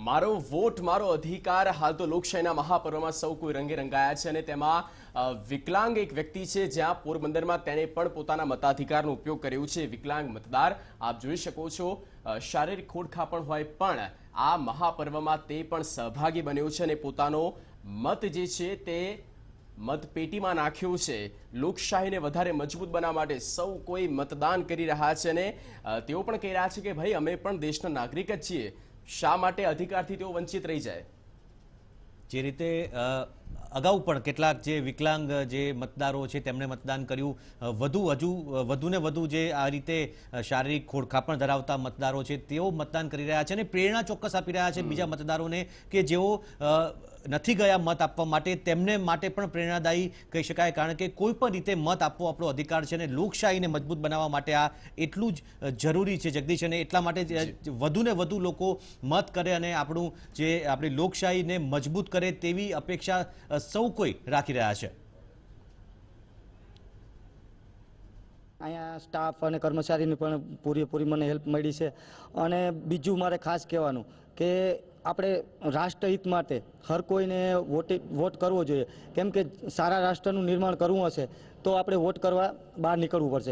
મારો વોટ મારો અધિકાર હાલ તો લોકશાહીના મહાપર્વમાં સૌ કોઈ રંગે રંગાયા છે અને તેમાં વિકલાંગ એક વ્યક્તિ છે જ્યાં પોરબંદરમાં તેણે પણ પોતાના મતાધિકારનો ઉપયોગ કર્યો છે। વિકલાંગ મતદાર આપ જોઈ શકો છો શારીરિક ખોડખાપણ હોય પણ આ મહાપર્વમાં તે પણ સહભાગી બન્યો છે અને પોતાનો મત જે છે તે મતપેટીમાં નાખ્યું છે। લોકશાહીને વધારે મજબૂત બનાવવા માટે સૌ કોઈ મતદાન કરી રહ્યા છે અને તેઓ પણ કહી રહ્યા છે કે ભાઈ અમે પણ દેશના નાગરિક જ છીએ, શા માટે અધિકારથી તેઓ વંચિત રહી જાય। જે રીતે અગાઉ પણ કેટલાક જે વિકલાંગ જે મતદારો છે તેમણે મતદાન કર્યું, વધુને વધુ જે આ રીતે શારીરિક ખોડખાપણ ધરાવતા મતદારો છે તેઓ મતદાન કરી રહ્યા છે અને પ્રેરણા ચોક્કસ આપી રહ્યા છે બીજા મતદારોને કે જેઓ નથી ગયા મત આપવા માટે, તેમને માટે પણ પ્રેરણાદાયી કહી શકાય, કારણ કે કોઈ પણ રીતે મત આપવો આપણો અધિકાર છે અને લોકશાહીને મજબૂત બનાવવા માટે આ એટલું જ જરૂરી છે જગદીશ, અને એટલા માટે વધુને વધુ લોકો મત કરે અને આપણી લોકશાહીને મજબૂત કરે તેવી અપેક્ષા સૌ કોઈ રાખી રહ્યા છે। અહીંયા સ્ટાફ અને કર્મચારીની પણ પૂરેપૂરી મને હેલ્પ મળી છે। અને બીજું મારે ખાસ કહેવાનું કે આપણે રાષ્ટ્રહિત માટે હર કોઈને વોટ કરવો જોઈએ, કેમ કે સારા રાષ્ટ્રનું નિર્માણ કરવું હશે તો આપણે વોટ કરવા બહાર નીકળવું પડશે।